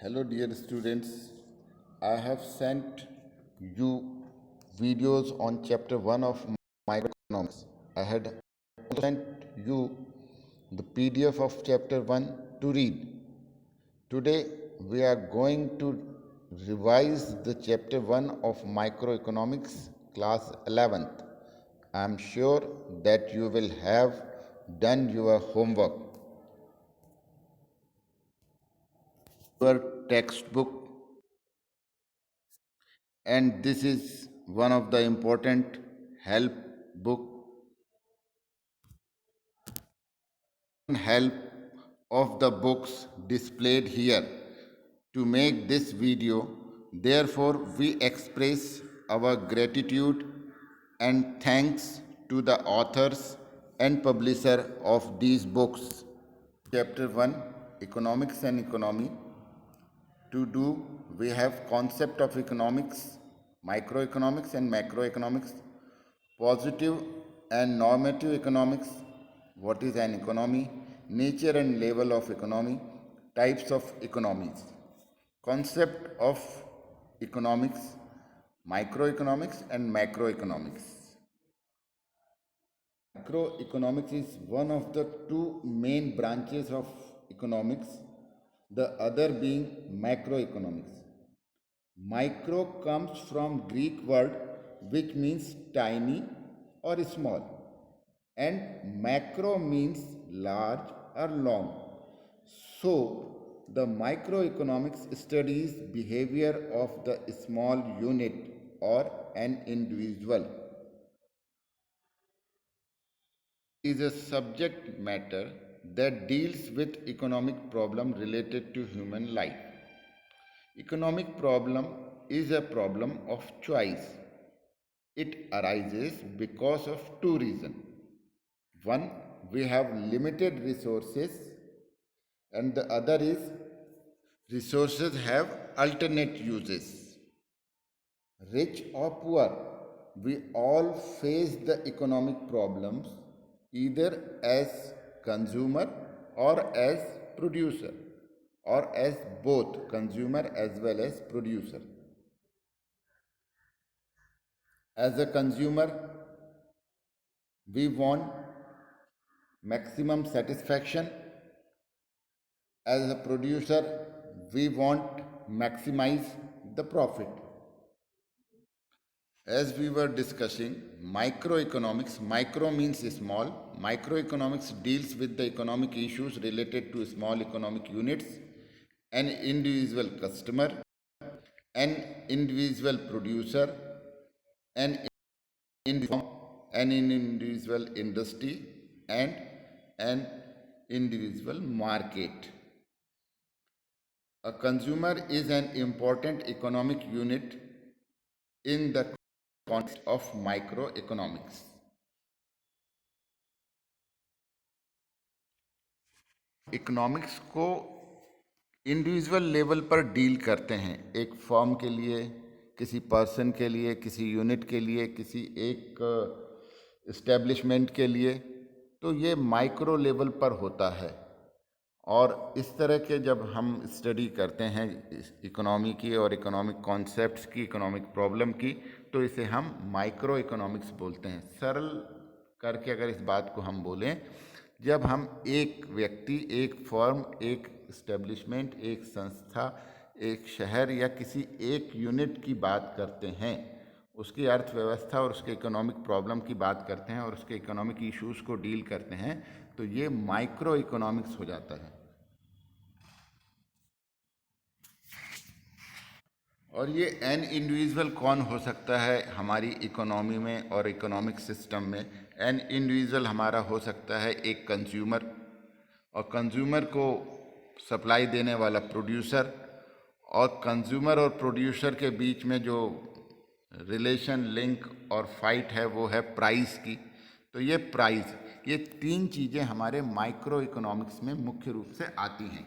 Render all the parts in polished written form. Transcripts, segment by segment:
Hello, dear students. I have sent you videos on chapter 1 of microeconomics. I had also sent you the PDF of chapter 1 to read. Today, we are going to revise the chapter 1 of microeconomics, class 11th. I am sure that you will have done your homework. Your textbook, and this is one of the important help book help of the books displayed here to make this video. Therefore, we express our gratitude and thanks to the authors and publisher of these books. Chapter 1, Economics and Economy. To do, we have concept of economics, microeconomics and macroeconomics, positive and normative economics, what is an economy, nature and level of economy, types of economies, concept of economics, microeconomics and macroeconomics. Microeconomics is one of the two main branches of economics, the other being macroeconomics. Micro comes from Greek word which means tiny or small, and macro means large or long. So the microeconomics studies behavior of the small unit or an individual. Is a subject matter that deals with economic problem related to human life. Economic problem is a problem of choice. It arises because of two reasons. One, we have limited resources, and the other is resources have alternate uses. Rich or poor, we all face the economic problems either as consumer or as producer, or as both consumer as well as producer. As a consumer, we want maximum satisfaction. As a producer, we want maximize the profit. As we were discussing microeconomics, micro means small. Microeconomics deals with the economic issues related to small economic units, an individual customer, an individual producer, an an individual industry, and an individual market. A consumer is an important economic unit in the context of microeconomics. Economics को individual level पर deal करते हैं, एक firm के लिए, किसी person के लिए, किसी यूनिट के लिए, किसी एक इस्टेब्लिशमेंट के लिए, तो ये माइक्रो लेवल पर होता है। और इस तरह के जब हम स्टडी करते हैं इकोनॉमी की और इकोनॉमिक कॉन्सेप्ट्स की, इकोनॉमिक प्रॉब्लम की, तो इसे हम माइक्रो इकोनॉमिक्स बोलते हैं। सरल करके अगर इस बात को हम बोलें, जब हम एक व्यक्ति, एक फर्म, एक इस्टेब्लिशमेंट, एक संस्था, एक शहर या किसी एक यूनिट की बात करते हैं, उसकी अर्थव्यवस्था और उसके इकोनॉमिक प्रॉब्लम की बात करते हैं और उसके इकोनॉमिक इश्यूज़ को डील करते हैं, तो ये माइक्रो इकोनॉमिक्स हो जाता है। और ये एन इंडिविजुअल कौन हो सकता है हमारी इकोनॉमी में और इकोनॉमिक सिस्टम में? एन इंडिविजुअल हमारा हो सकता है एक कंज्यूमर, और कंज्यूमर को सप्लाई देने वाला प्रोड्यूसर, और कंज्यूमर और प्रोड्यूसर के बीच में जो रिलेशन, लिंक और फाइट है वो है प्राइस की। तो ये प्राइस, ये तीन चीज़ें हमारे माइक्रो इकोनॉमिक्स में मुख्य रूप से आती हैं।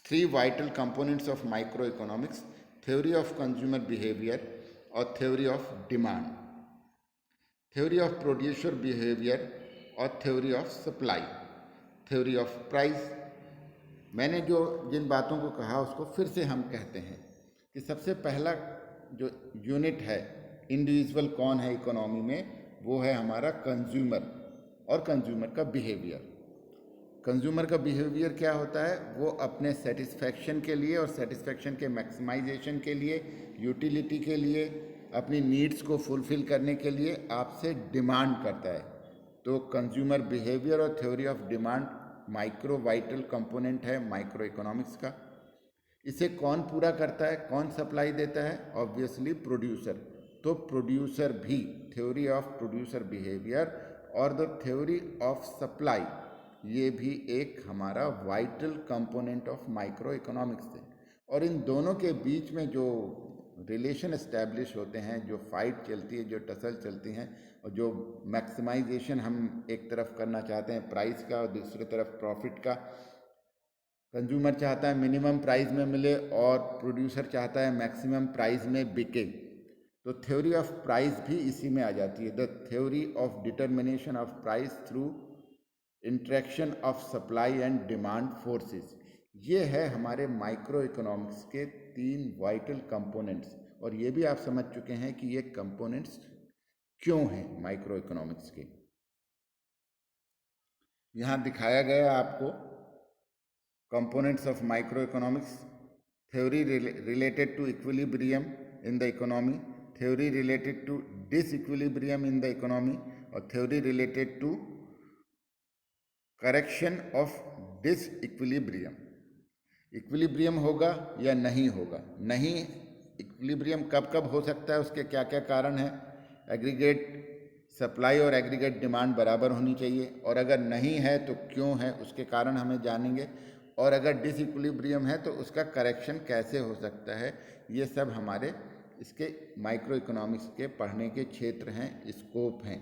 Three vital components of micro economics: theory of consumer behavior or theory of demand, theory of producer behavior or theory of supply, theory of price, मैंने जो जिन बातों को कहा उसको फिर से हम कहते हैं कि सबसे पहला जो यूनिट है इंडिविजुअल कौन है इकोनॉमी में, वो है हमारा कंज्यूमर और कंज्यूमर का बिहेवियर। कंज्यूमर का बिहेवियर क्या होता है? वो अपने सेटिस्फैक्शन के लिए और सेटिस्फैक्शन के मैक्सिमाइजेशन के लिए, यूटिलिटी के लिए, अपनी नीड्स को फुलफिल करने के लिए आपसे डिमांड करता है। तो कंज्यूमर बिहेवियर और theory of demand micro vital component है माइक्रो इकोनॉमिक्स का। इसे कौन पूरा करता है, कौन सप्लाई देता है? Obviously producer. तो प्रोड्यूसर भी, थ्योरी ऑफ प्रोड्यूसर बिहेवियर और द थ्योरी ऑफ सप्लाई, ये भी एक हमारा vital component of micro economics है। और इन दोनों के बीच में जो रिलेशन एस्टैब्लिश होते हैं, जो फाइट चलती है, जो टसल चलती हैं, और जो मैक्सिमाइजेशन हम एक तरफ करना चाहते हैं प्राइस का और दूसरी तरफ प्रॉफिट का, कंज्यूमर चाहता है मिनिमम प्राइस में मिले और प्रोड्यूसर चाहता है मैक्सिमम प्राइस में बिके। तो थ्योरी ऑफ प्राइस भी इसी में आ जाती है, the theory of determination of price through interaction of supply and demand forces. ये है हमारे माइक्रो इकोनॉमिक्स के 3 वाइटल कंपोनेंट्स। और ये भी आप समझ चुके हैं कि ये कंपोनेंट्स क्यों हैं माइक्रो इकोनॉमिक्स के। यहाँ दिखाया गया आपको components of microeconomics: theory related to equilibrium in the economy, theory related to disequilibrium in the economy, और theory related to correction of disequilibrium। Equilibrium होगा या नहीं होगा? नहीं, इक्विलिब्रियम कब कब हो सकता है, उसके क्या क्या कारण हैं? एग्रीगेट सप्लाई और एग्रीगेट डिमांड बराबर होनी चाहिए, और अगर नहीं है तो क्यों है, उसके कारण हमें जानेंगे। और अगर डिसइक्विलिब्रियम है तो उसका करेक्शन कैसे हो सकता है। ये सब हमारे इसके माइक्रो इकोनॉमिक्स के पढ़ने के क्षेत्र हैं, स्कोप हैं।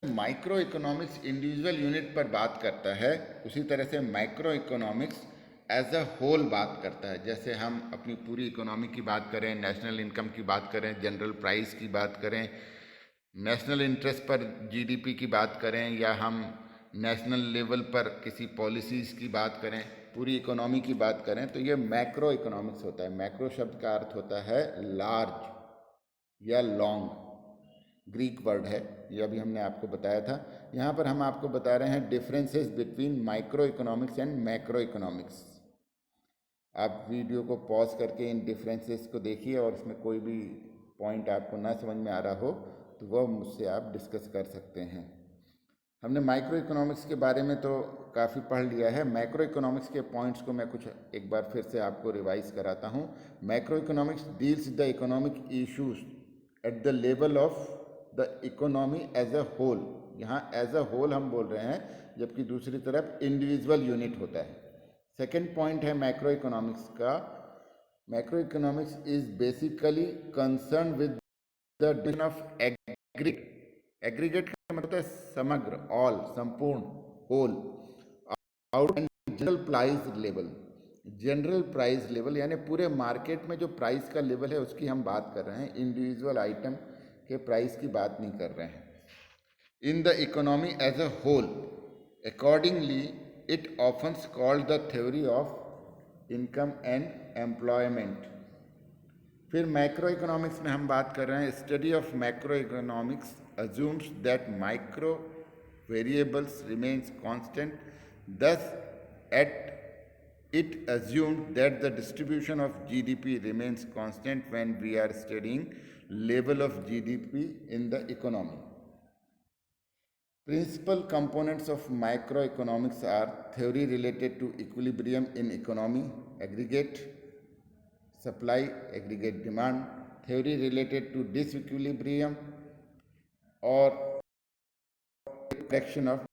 माइक्रो इकोनॉमिक्स इंडिविजुअल यूनिट पर बात करता है, उसी तरह से micro economics as a whole बात करता है। जैसे हम अपनी पूरी इकोनॉमी की बात करें, नेशनल इनकम की बात करें, जनरल प्राइस की बात करें, नेशनल इंटरेस्ट पर जीडीपी की बात करें, या हम नेशनल लेवल पर किसी पॉलिसीज़ की बात करें, पूरी इकोनॉमी की बात करें, तो ये मैक्रो इकोनॉमिक्स होता है। मैक्रो शब्द का अर्थ होता है लार्ज या लॉन्ग, ग्रीक वर्ड है, ये अभी हमने आपको बताया था। यहाँ पर हम आपको बता रहे हैं differences between micro economics and macro economics. आप वीडियो को पॉज करके इन डिफरेंसेस को देखिए, और इसमें कोई भी पॉइंट आपको ना समझ में आ रहा हो तो वह मुझसे आप डिस्कस कर सकते हैं। हमने माइक्रो इकोनॉमिक्स के बारे में तो काफ़ी पढ़ लिया है। मैक्रो इकोनॉमिक्स के पॉइंट्स को मैं कुछ एक बार फिर से आपको रिवाइज कराता हूँ। Macro economics deals the economic issues at the level of the economy as a whole. यहाँ एज अ होल हम बोल रहे हैं, जबकि दूसरी तरफ इंडिविजुअल यूनिट होता है। सेकेंड पॉइंट है मैक्रो इकोनॉमिक्स का, macro economics is basically concern with the definition of aggregate. Aggregate का मतलब है समग्र, ऑल, संपूर्ण, whole, out and general price level. General price level यानी पूरे मार्केट में जो प्राइस का लेवल है उसकी हम बात कर रहे हैं, इंडिविजुअल आइटम के प्राइस की बात नहीं कर रहे हैं। In the economy as a whole, accordingly it often called the theory of income and employment. फिर मैक्रो इकोनॉमिक्स में हम बात कर रहे हैं, study of macro economics assumes that micro variables remains constant, thus it assumed that the distribution of GDP remains constant when we are studying level of GDP in the economy. Principal components of microeconomics are theory related to equilibrium in economy, aggregate supply, aggregate demand, theory related to disequilibrium और correction of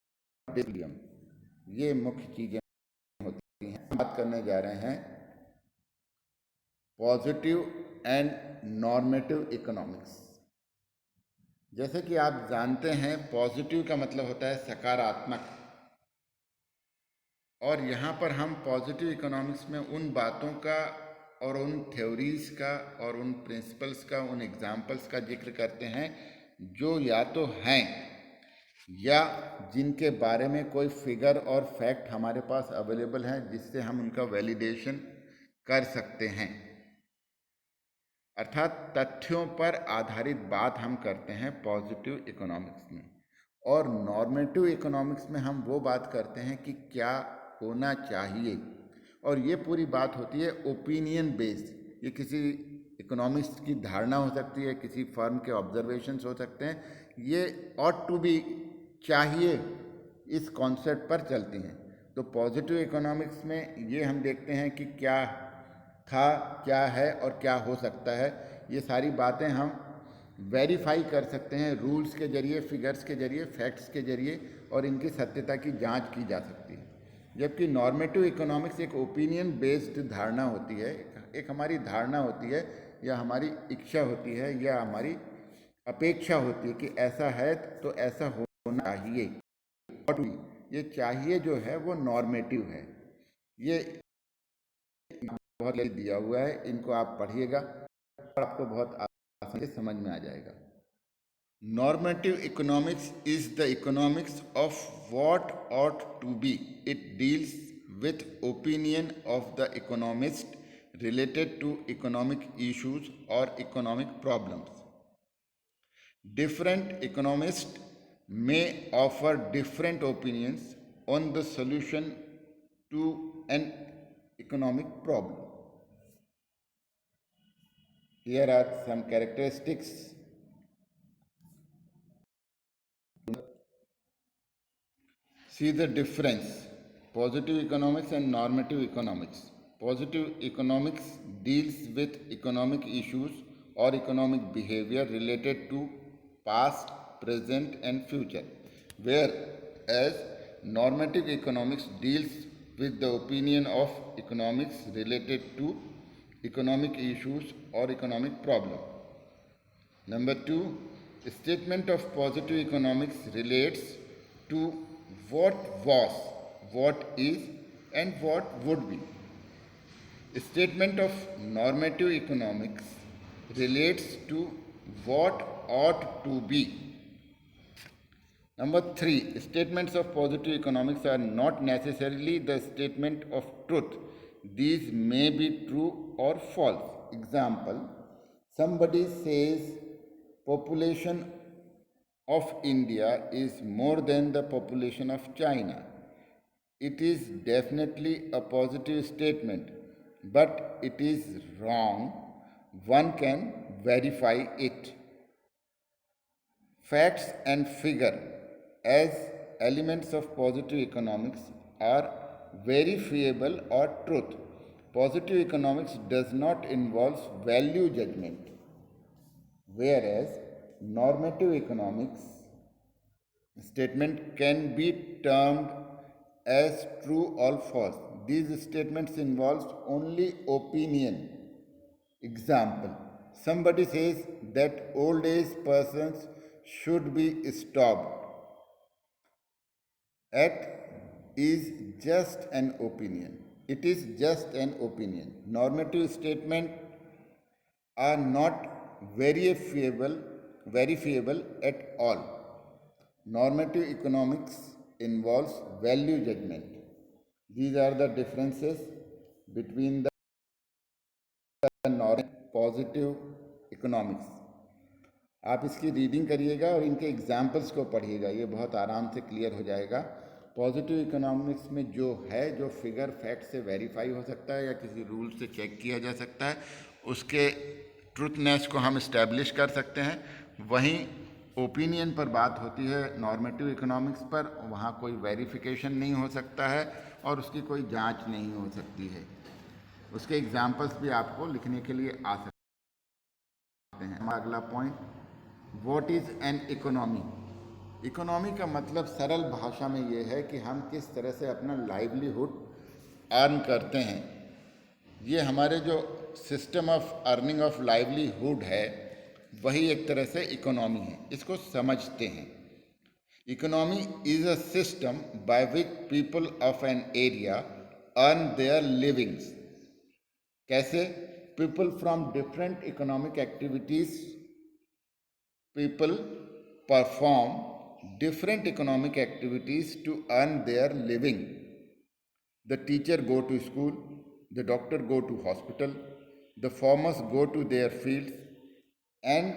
disequilibrium. ये मुख्य चीज़ें होती हैं। बात करने जा रहे हैं पॉजिटिव एंड नॉर्मेटिव इकोनॉमिक्स। जैसे कि आप जानते हैं, पॉजिटिव का मतलब होता है सकारात्मक, और यहाँ पर हम पॉजिटिव इकोनॉमिक्स में उन बातों का और उन थ्योरीज का और उन प्रिंसिपल्स का, उन एग्जाम्पल्स का जिक्र करते हैं जो या तो हैं या जिनके बारे में कोई फिगर और फैक्ट हमारे पास अवेलेबल हैं जिससे हम उनका वैलिडेशन कर सकते हैं। अर्थात तथ्यों पर आधारित बात हम करते हैं पॉजिटिव इकोनॉमिक्स में, और नॉर्मेटिव इकोनॉमिक्स में हम वो बात करते हैं कि क्या होना चाहिए, और ये पूरी बात होती है ओपिनियन बेस्ड। ये किसी इकोनॉमिस्ट की धारणा हो सकती है, किसी फर्म के ऑब्जर्वेशंस हो सकते हैं, ये ऑट टू बी, चाहिए, इस कॉन्सेप्ट पर चलती हैं। तो पॉजिटिव इकोनॉमिक्स में ये हम देखते हैं कि क्या था, क्या है और क्या हो सकता है, ये सारी बातें हम वेरीफाई कर सकते हैं रूल्स के जरिए, फिगर्स के जरिए, फैक्ट्स के जरिए, और इनकी सत्यता की जांच की जा सकती है। जबकि नॉर्मेटिव इकोनॉमिक्स एक ओपिनियन बेस्ड धारणा होती है, एक हमारी धारणा होती है, या हमारी इच्छा होती है, या हमारी अपेक्षा होती है कि ऐसा है तो ऐसा होना चाहिए। और ये चाहिए जो है वो नॉर्मेटिव है। ये बहुत दिया हुआ है, इनको आप पढ़िएगा और आपको बहुत आसानी से समझ में आ जाएगा। Normative economics is the economics of what ought to be. It deals with opinion of the economist related to economic issues or economic problems. Different economists may offer different opinions on the solution to an economic problem. Here are some characteristics. See the difference, positive economics and normative economics. Positive economics deals with economic issues or economic behavior related to past, present and future, whereas normative economics deals with the opinion of economics related to economic issues or economic problem. Number two, statement of positive economics relates to what was, what is, and what would be. Statement of normative economics relates to what ought to be. Number three, statements of positive economics are not necessarily the statement of truth. These may be true or false. Example, somebody says population of India is more than the population of China. It is definitely a positive statement, but it is wrong. One can verify it. Facts and figure as elements of positive economics are verifiable or truth. Positive economics does not involve value judgment, whereas normative economics statement can be termed as true or false. These statements involve only opinion. Example, somebody says that old age persons should be stopped. At is just an opinion. It is just an opinion. Normative statements are not verifiable at all. Normative economics involves value judgment. These are the differences between the normative positive economics. आप इसकी reading करिएगा और इनके examples को पढ़िएगा, ये बहुत आराम से क्लियर हो जाएगा। पॉजिटिव इकोनॉमिक्स में जो है, जो फिगर फैक्ट से वेरीफाई हो सकता है या किसी रूल से चेक किया जा सकता है, उसके ट्रुथनेस को हम इस्टेब्लिश कर सकते हैं। वहीं ओपिनियन पर बात होती है नॉर्मेटिव इकोनॉमिक्स पर, वहाँ कोई वेरिफिकेशन नहीं हो सकता है और उसकी कोई जांच नहीं हो सकती है। उसके एग्जाम्पल्स भी आपको लिखने के लिए आ सकते हैं। अगला point, what is an economy. Economy का मतलब सरल भाषा में ये है कि हम किस तरह से अपना लाइवलीहुड अर्न करते हैं। ये हमारे जो system of earning of livelihood है, वही एक तरह से इकोनॉमी है। इसको समझते हैं। Economy is a system by which people of an area earn their livings. कैसे? People from different economic activities people perform different economic activities to earn their living. The teacher go to school, the doctor go to hospital, the farmers go to their fields, and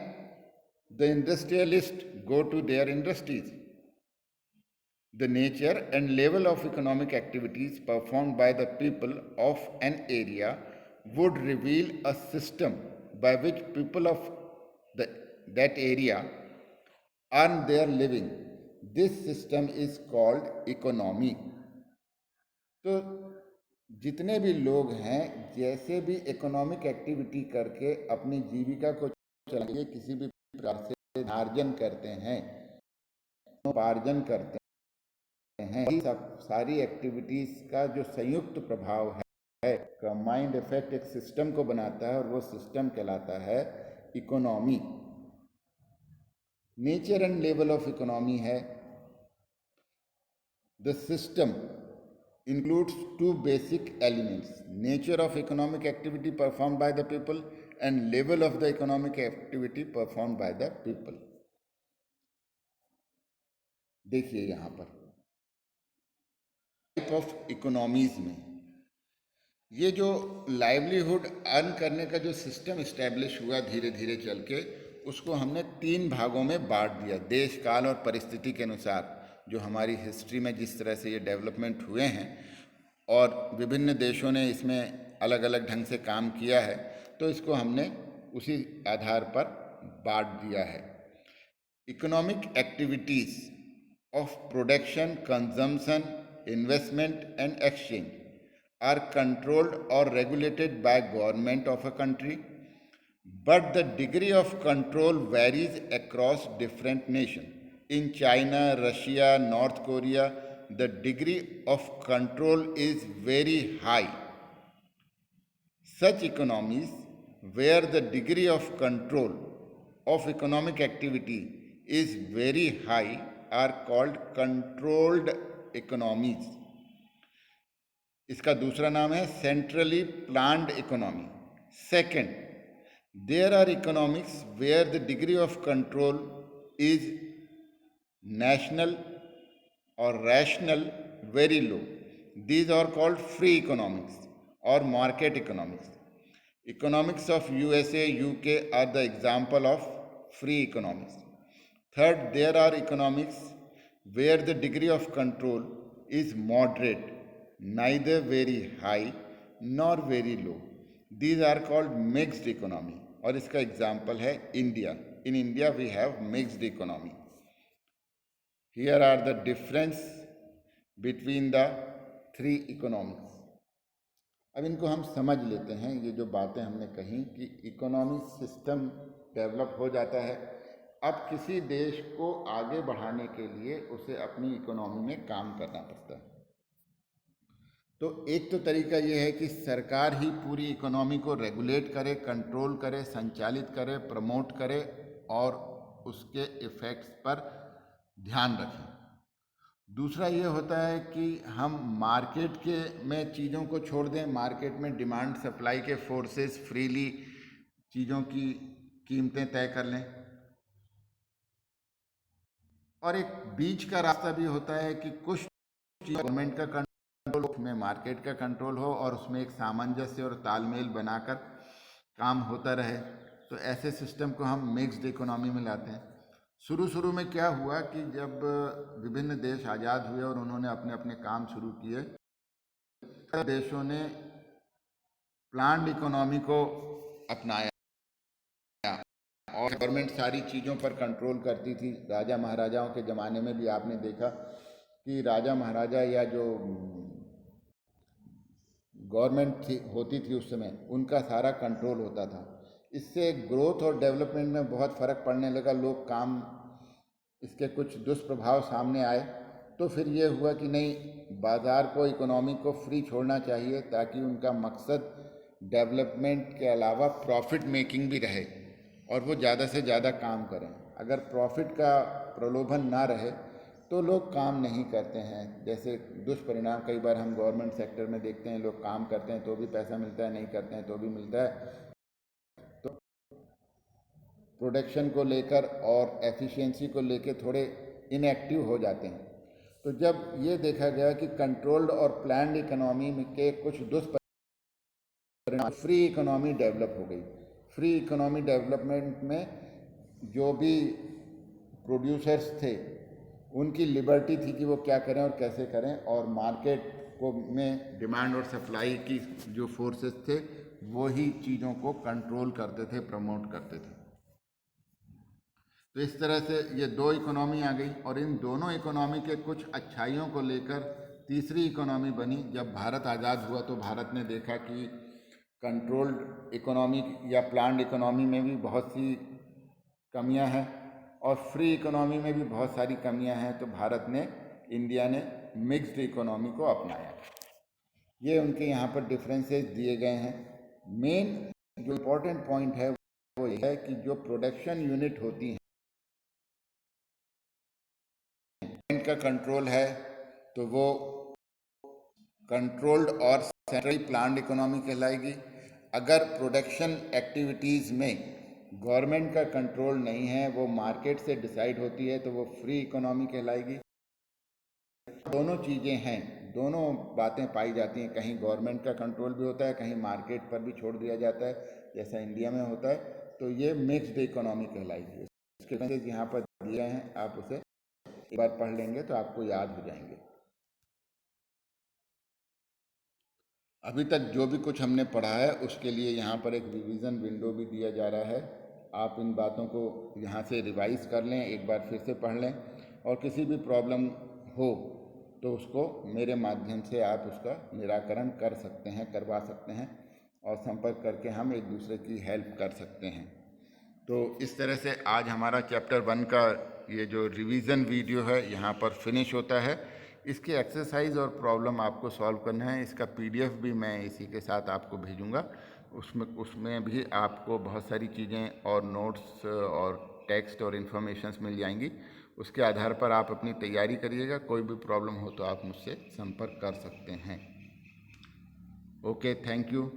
the industrialists go to their industries. The nature and level of economic activities performed by the people of an area would reveal a system by which people of that area earn their living. This system is called economy. तो जितने भी लोग हैं जैसे भी economic activity करके अपनी जीविका को चलाइए किसी भी प्रकार से अर्जन करते हैं, उपार्जन करते हैं, सब सारी एक्टिविटीज का जो संयुक्त प्रभाव है कंबाइंड इफेक्ट एक सिस्टम को बनाता है और वो सिस्टम कहलाता है economy. Nature and level of economy है the system includes two basic elements: nature of economic activity performed by the people and level of the economic activity performed by the people. देखिए यहाँ पर type of economies में ये जो livelihood earn करने का जो सिस्टम इस्टेब्लिश हुआ धीरे धीरे चल के, उसको हमने 3 भागों में बांट दिया देश काल और परिस्थिति के अनुसार. जो हमारी हिस्ट्री में जिस तरह से ये डेवलपमेंट हुए हैं और विभिन्न देशों ने इसमें अलग अलग ढंग से काम किया है, तो इसको हमने उसी आधार पर बांट दिया है. Economic activities of production, consumption, investment and exchange are controlled or regulated by government of a country, but the degree of control varies across different nations. In China, Russia, North Korea, the degree of control is very high. Such economies where the degree of control of economic activity is very high are called controlled economies. इसका दूसरा नाम है centrally planned economy. Second, there are economics where the degree of control is national और rational very low. These are called free economics और market economics. Economics of USA, UK are the example of free economics. Third, there are economics where the degree of control is moderate, neither very high nor very low. These are called mixed economy. और इसका example है India. In India we have mixed economy. Here are the difference between the 3 economics. अब इनको हम समझ लेते हैं. ये जो बातें हमने कही कि इकोनॉमिक सिस्टम डेवलप हो जाता है, अब किसी देश को आगे बढ़ाने के लिए उसे अपनी इकोनॉमी में काम करना पड़ता है. तो एक तो तरीका ये है कि सरकार ही पूरी इकोनॉमी को रेगुलेट करे, कंट्रोल करे, संचालित करे, प्रमोट करे और उसके इफ़ेक्ट्स पर ध्यान रखें. दूसरा ये होता है कि हम मार्केट के में चीज़ों को छोड़ दें, मार्केट में डिमांड सप्लाई के फोर्सेस फ्रीली चीज़ों की कीमतें तय कर लें. और एक बीच का रास्ता भी होता है कि कुछ गवर्नमेंट का में मार्केट का कंट्रोल हो और उसमें एक सामंजस्य और तालमेल बनाकर काम होता रहे. तो ऐसे सिस्टम को हम मिक्स्ड इकोनॉमी में लाते हैं. शुरू में क्या हुआ कि जब विभिन्न देश आज़ाद हुए और उन्होंने अपने अपने काम शुरू किए, देशों ने प्लान्ड इकोनॉमी को अपनाया और गवर्नमेंट सारी चीज़ों पर कंट्रोल करती थी. राजा महाराजाओं के ज़माने में भी आपने देखा कि राजा महाराजा या जो गवर्नमेंट होती थी उस समय, उनका सारा कंट्रोल होता था. इससे ग्रोथ और डेवलपमेंट में बहुत फ़र्क पड़ने लगा. लोग काम इसके कुछ दुष्प्रभाव सामने आए, तो फिर ये हुआ कि नहीं, बाज़ार को, इकोनॉमी को फ्री छोड़ना चाहिए ताकि उनका मकसद डेवलपमेंट के अलावा प्रॉफिट मेकिंग भी रहे और वो ज़्यादा से ज़्यादा काम करें. अगर प्रॉफिट का प्रलोभन ना रहे तो लोग काम नहीं करते हैं. जैसे दुष्परिणाम कई बार हम गवर्नमेंट सेक्टर में देखते हैं, लोग काम करते हैं तो भी पैसा मिलता है, नहीं करते हैं तो भी मिलता है. तो प्रोडक्शन को लेकर और एफिशिएंसी को लेकर थोड़े इनएक्टिव हो जाते हैं। तो जब ये देखा गया कि कंट्रोल्ड और प्लान्ड इकोनॉमी के कुछ दुष्परिणाम, फ्री इकोनॉमी डेवलप हो गई। फ्री इकोनॉमी डेवलपमेंट में जो भी प्रोड्यूसर्स थे उनकी लिबर्टी थी कि वो क्या करें और कैसे करें, और मार्केट को में डिमांड और सप्लाई की जो फोर्सेस थे वो ही चीज़ों को कंट्रोल करते थे, प्रमोट करते थे। तो इस तरह से ये दो इकोनॉमी आ गई, और इन दोनों इकोनॉमी के कुछ अच्छाइयों को लेकर तीसरी इकोनॉमी बनी। जब भारत आज़ाद हुआ तो भारत ने देखा कि कंट्रोल्ड इकोनॉमी या प्लान्ड इकोनॉमी में भी बहुत सी कमियां हैं और फ्री इकोनॉमी में भी बहुत सारी कमियां हैं, तो भारत ने, इंडिया ने मिक्स्ड इकोनॉमी को अपनाया। ये उनके यहाँ पर डिफरेंसेस दिए गए हैं। मेन जो इम्पोर्टेंट पॉइंट है वो ये है कि जो प्रोडक्शन यूनिट होती हैं का कंट्रोल है तो वो कंट्रोल्ड और सेंट्रली प्लान्ड इकोनॉमी कहलाएगी। अगर प्रोडक्शन एक्टिविटीज़ में गवर्नमेंट का कंट्रोल नहीं है, वो मार्केट से डिसाइड होती है, तो वो फ्री इकोनॉमी कहलाएगी। दोनों चीज़ें हैं, दोनों बातें पाई जाती हैं, कहीं गवर्नमेंट का कंट्रोल भी होता है, कहीं मार्केट पर भी छोड़ दिया जाता है जैसा इंडिया में होता है। तो ये मिक्स्ड इकोनॉमी कहलाएगी। इसके मैसेज यहाँ पर दिए हैं, आप उसे एक बार पढ़ लेंगे तो आपको याद हो जाएंगे। अभी तक जो भी कुछ हमने पढ़ा है उसके लिए यहाँ पर एक रिवीजन विंडो भी दिया जा रहा है। आप इन बातों को यहाँ से रिवाइज कर लें, एक बार फिर से पढ़ लें, और किसी भी प्रॉब्लम हो तो उसको मेरे माध्यम से आप उसका निराकरण कर सकते हैं, करवा सकते हैं, और संपर्क करके हम एक दूसरे की हेल्प कर सकते हैं। तो इस तरह से आज हमारा चैप्टर 1 का ये जो रिवीजन वीडियो है यहाँ पर फिनिश होता है। इसके एक्सरसाइज और प्रॉब्लम आपको सॉल्व करना है। इसका पीडीएफ भी मैं इसी के साथ आपको भेजूंगा। उसमें भी आपको बहुत सारी चीज़ें और नोट्स और टेक्स्ट और इन्फॉर्मेशंस मिल जाएंगी। उसके आधार पर आप अपनी तैयारी करिएगा। कोई भी प्रॉब्लम हो तो आप मुझसे संपर्क कर सकते हैं। Okay, thank you.